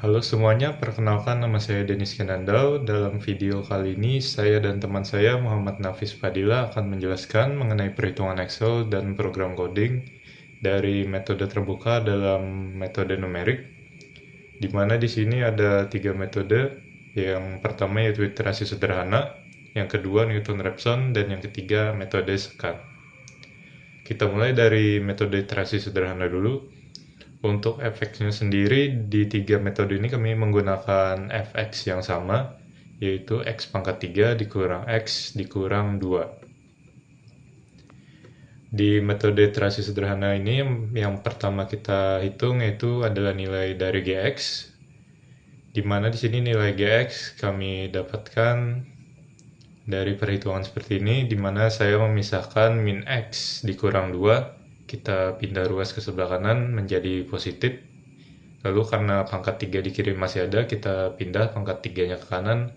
Halo semuanya, perkenalkan nama saya Denis Kenandau. Dalam video kali ini, saya dan teman saya Muhammad Nafis Fadila akan menjelaskan mengenai perhitungan Excel dan program coding dari metode terbuka dalam metode numerik, di mana di sini ada tiga metode. Yang pertama yaitu iterasi sederhana, yang kedua Newton-Raphson, dan yang ketiga metode sekat. Kita mulai dari metode iterasi sederhana dulu. Untuk fx-nya sendiri, di tiga metode ini kami menggunakan fx yang sama, yaitu x pangkat 3 dikurang x dikurang 2. Di metode iterasi sederhana ini, yang pertama kita hitung yaitu adalah nilai dari gx, di mana di sini nilai gx kami dapatkan dari perhitungan seperti ini, di mana saya memisahkan min x dikurang 2, kita pindah ruas ke sebelah kanan menjadi positif. Lalu karena pangkat 3 di kiri masih ada, kita pindah pangkat 3-nya ke kanan,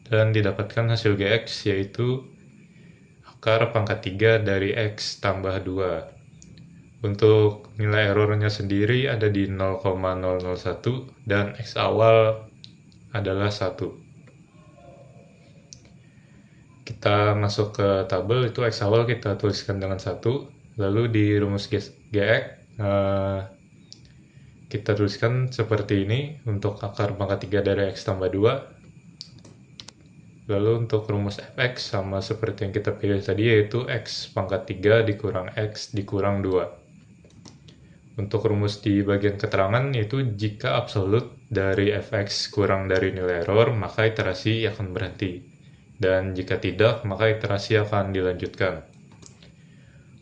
dan didapatkan hasil gx yaitu akar pangkat 3 dari x tambah 2. Untuk nilai errornya sendiri ada di 0,001 dan x awal adalah 1. Kita masuk ke tabel, itu x awal kita tuliskan dengan 1. Lalu di rumus gx kita tuliskan seperti ini untuk akar pangkat 3 dari x tambah 2. Lalu untuk rumus fx sama seperti yang kita pilih tadi, yaitu x pangkat 3 dikurang x dikurang 2. Untuk rumus di bagian keterangan, yaitu jika absolut dari fx kurang dari nilai error, maka iterasi akan berhenti. Dan jika tidak, maka iterasi akan dilanjutkan.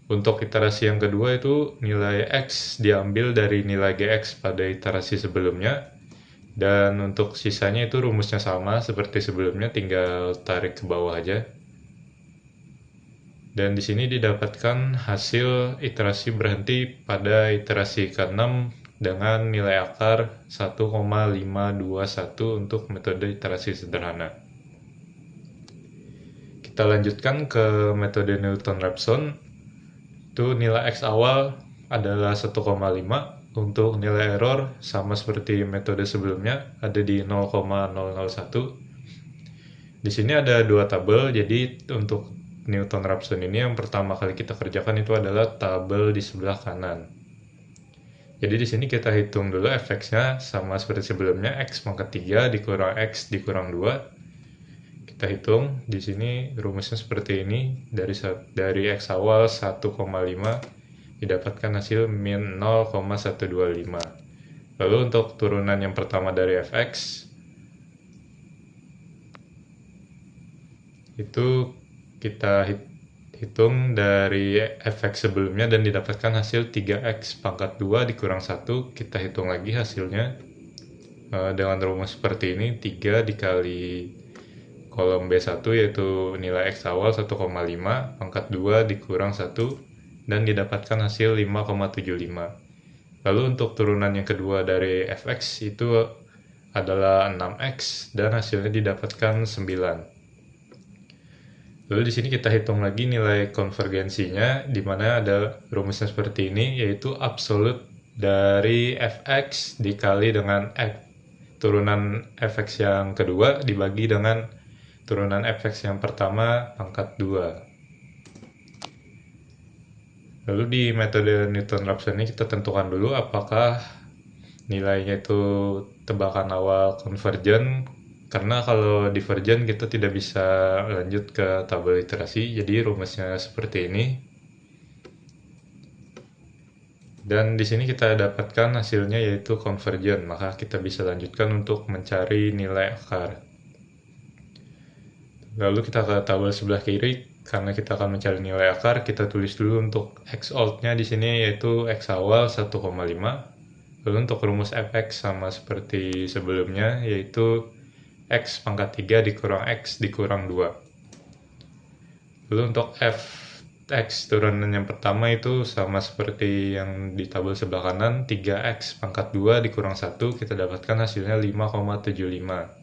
Untuk iterasi yang kedua itu nilai x diambil dari nilai gx pada iterasi sebelumnya. Dan untuk sisanya itu rumusnya sama seperti sebelumnya, tinggal tarik ke bawah aja. Dan di sini didapatkan hasil iterasi berhenti pada iterasi ke-6 dengan nilai akar 1,521 untuk metode iterasi sederhana. Kita lanjutkan ke metode Newton-Raphson. Itu nilai x awal adalah 1,5. Untuk nilai error sama seperti metode sebelumnya, ada di 0,001. Di sini ada dua tabel, jadi untuk Newton-Raphson ini yang pertama kali kita kerjakan itu adalah tabel di sebelah kanan. Jadi di sini kita hitung dulu fx-nya sama seperti sebelumnya, x pangkat 3 dikurang x dikurang 2. Kita hitung di sini rumusnya seperti ini, dari x awal 1,5 didapatkan hasil min 0,125. Lalu untuk turunan yang pertama dari fx itu kita hitung dari fx sebelumnya dan didapatkan hasil 3x pangkat 2 dikurang 1. Kita hitung lagi hasilnya dengan rumus seperti ini, 3 dikali kolom B1 yaitu nilai x awal 1,5 pangkat 2 dikurang 1 dan didapatkan hasil 5,75. Lalu untuk turunan yang kedua dari fx itu adalah 6x dan hasilnya didapatkan 9. Lalu di sini kita hitung lagi nilai konvergensinya, di mana ada rumusnya seperti ini, yaitu absolut dari fx dikali dengan turunan fx yang kedua dibagi dengan turunan fx yang pertama pangkat 2. Lalu di metode Newton-Raphson ini kita tentukan dulu apakah nilainya itu tebakan awal konvergen, karena kalau divergen kita tidak bisa lanjut ke tabel iterasi, jadi rumusnya seperti ini. Dan di sini kita dapatkan hasilnya yaitu konvergen, maka kita bisa lanjutkan untuk mencari nilai akar. Lalu kita ke tabel sebelah kiri, karena kita akan mencari nilai akar, kita tulis dulu untuk x old-nya di sini yaitu x awal 1,5. Lalu untuk rumus fx sama seperti sebelumnya, yaitu x pangkat 3 dikurang x dikurang 2. Lalu untuk fx turunan yang pertama itu sama seperti yang di tabel sebelah kanan, 3x pangkat 2 dikurang 1, kita dapatkan hasilnya 5,75.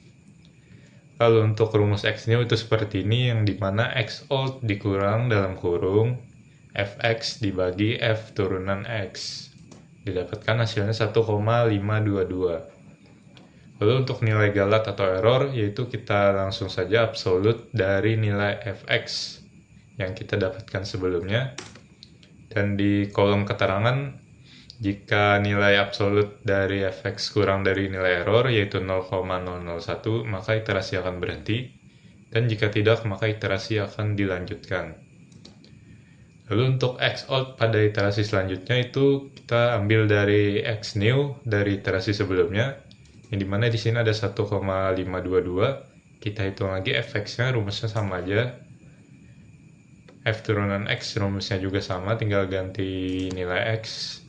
Lalu untuk rumus x new itu seperti ini, yang dimana x old dikurang dalam kurung fx dibagi f turunan x. Didapatkan hasilnya 1,522. Lalu untuk nilai galat atau error, yaitu kita langsung saja absolut dari nilai fx yang kita dapatkan sebelumnya. Dan di kolom keterangan, jika nilai absolut dari fx kurang dari nilai error, yaitu 0,001, maka iterasi akan berhenti. Dan jika tidak, maka iterasi akan dilanjutkan. Lalu untuk xout pada iterasi selanjutnya itu kita ambil dari xnew dari iterasi sebelumnya, yang dimana di sini ada 1,522. Kita hitung lagi fx-nya, rumusnya sama aja. F turunan x rumusnya juga sama, tinggal ganti nilai x.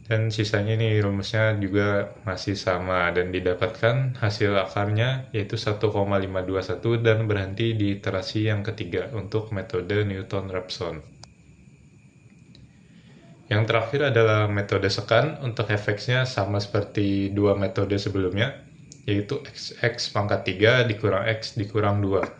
Dan sisanya nih rumusnya juga masih sama dan didapatkan hasil akarnya yaitu 1,521 dan berhenti di iterasi yang ketiga untuk metode Newton-Raphson. Yang terakhir adalah metode sekan. Untuk fx-nya sama seperti dua metode sebelumnya, yaitu x pangkat 3 dikurang x dikurang 2.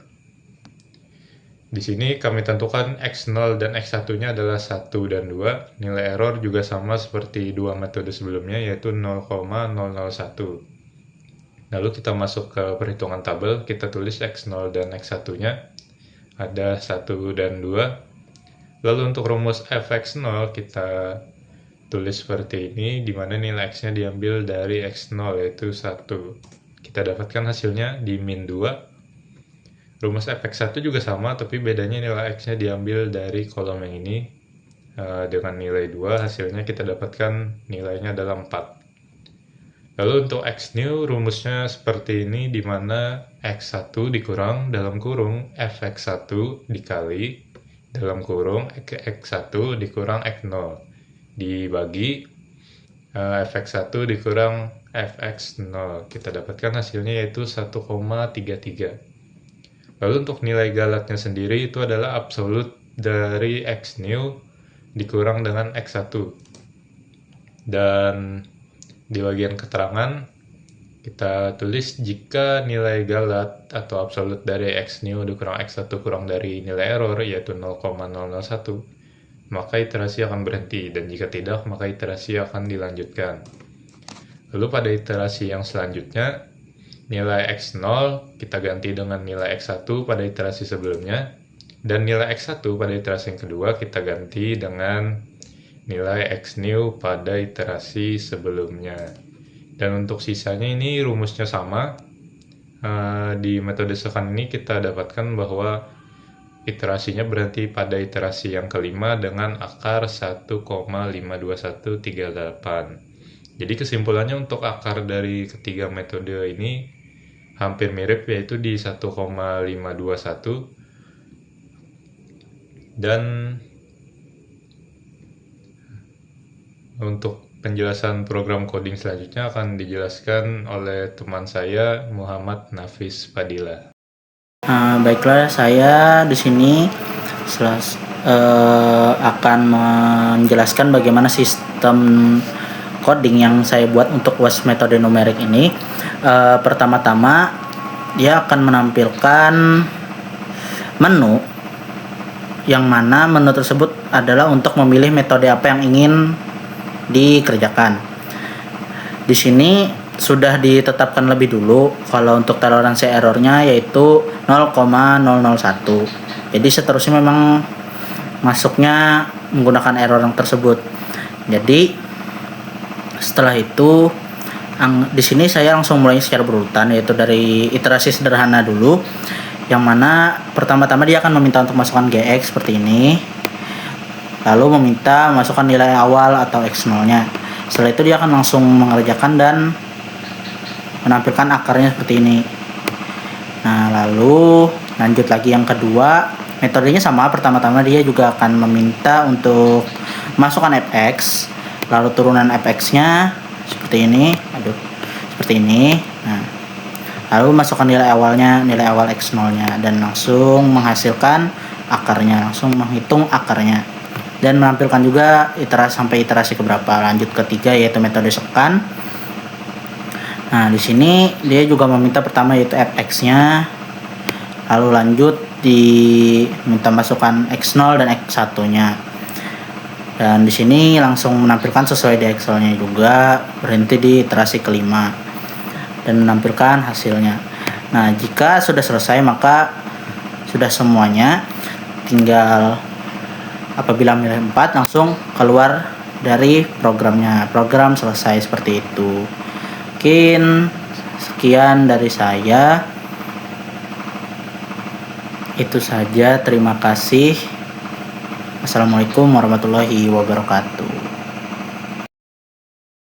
Di sini kami tentukan x0 dan x1-nya adalah 1 dan 2. Nilai error juga sama seperti dua metode sebelumnya, yaitu 0,001. Lalu kita masuk ke perhitungan tabel, kita tulis x0 dan x1-nya ada 1 dan 2. Lalu untuk rumus fx0 kita tulis seperti ini, di mana nilai x-nya diambil dari x0 yaitu 1. Kita dapatkan hasilnya di min 2. Rumus fx1 juga sama, tapi bedanya nilai x-nya diambil dari kolom yang ini. Dengan nilai 2, hasilnya kita dapatkan nilainya adalah 4. Lalu untuk xnew, rumusnya seperti ini, di mana x1 dikurang dalam kurung fx1 dikali dalam kurung x1 dikurang x0 dibagi fx1 dikurang fx0. Kita dapatkan hasilnya yaitu 1,33. Lalu untuk nilai galatnya sendiri itu adalah absolut dari xnew dikurang dengan x1. Dan di bagian keterangan kita tulis jika nilai galat atau absolut dari xnew dikurang x1 kurang dari nilai error yaitu 0,001, maka iterasi akan berhenti, dan jika tidak maka iterasi akan dilanjutkan. Lalu pada iterasi yang selanjutnya, nilai x0 kita ganti dengan nilai x1 pada iterasi sebelumnya, dan nilai x1 pada iterasi yang kedua kita ganti dengan nilai xnew pada iterasi sebelumnya. Dan untuk sisanya ini rumusnya sama. Di metode sekan ini kita dapatkan bahwa iterasinya berhenti pada iterasi yang kelima dengan akar 1,52138. Jadi kesimpulannya untuk akar dari ketiga metode ini hampir mirip, yaitu di 1,521. Dan untuk penjelasan program coding selanjutnya akan dijelaskan oleh teman saya, Muhammad Nafis Fadila. Baiklah, saya di sini akan menjelaskan bagaimana sistem coding yang saya buat untuk UAS metode numerik ini. Pertama-tama dia akan menampilkan menu, yang mana menu tersebut adalah untuk memilih metode apa yang ingin dikerjakan. Di sini sudah ditetapkan lebih dulu kalau untuk toleransi errornya yaitu 0,001. Jadi seterusnya memang masuknya menggunakan error yang tersebut. Jadi setelah itu di sini saya langsung mulai secara berurutan, yaitu dari iterasi sederhana dulu, yang mana pertama-tama dia akan meminta untuk masukkan gx seperti ini, lalu meminta masukkan nilai awal atau x0-nya. Setelah itu dia akan langsung mengerjakan dan menampilkan akarnya seperti ini. Nah, lalu lanjut lagi yang kedua, metodenya sama. Pertama-tama dia juga akan meminta untuk masukkan fx, lalu turunan fx-nya seperti ini, seperti ini. Nah, lalu masukkan nilai awalnya, nilai awal x0-nya, dan langsung menghasilkan akarnya, langsung menghitung akarnya, dan menampilkan juga iterasi sampai iterasi keberapa. Lanjut ketiga yaitu metode sekan. Nah, di sini dia juga meminta pertama yaitu fx-nya, lalu lanjut diminta masukkan x0 dan x1-nya. Dan di sini langsung menampilkan sesuai di Excel-nya juga, berhenti di iterasi kelima. dan menampilkan hasilnya. Nah, jika sudah selesai maka sudah semuanya, tinggal apabila milih 4 langsung keluar dari programnya. Program selesai seperti itu. Mungkin sekian dari saya. Itu saja, terima kasih. Assalamualaikum warahmatullahi wabarakatuh.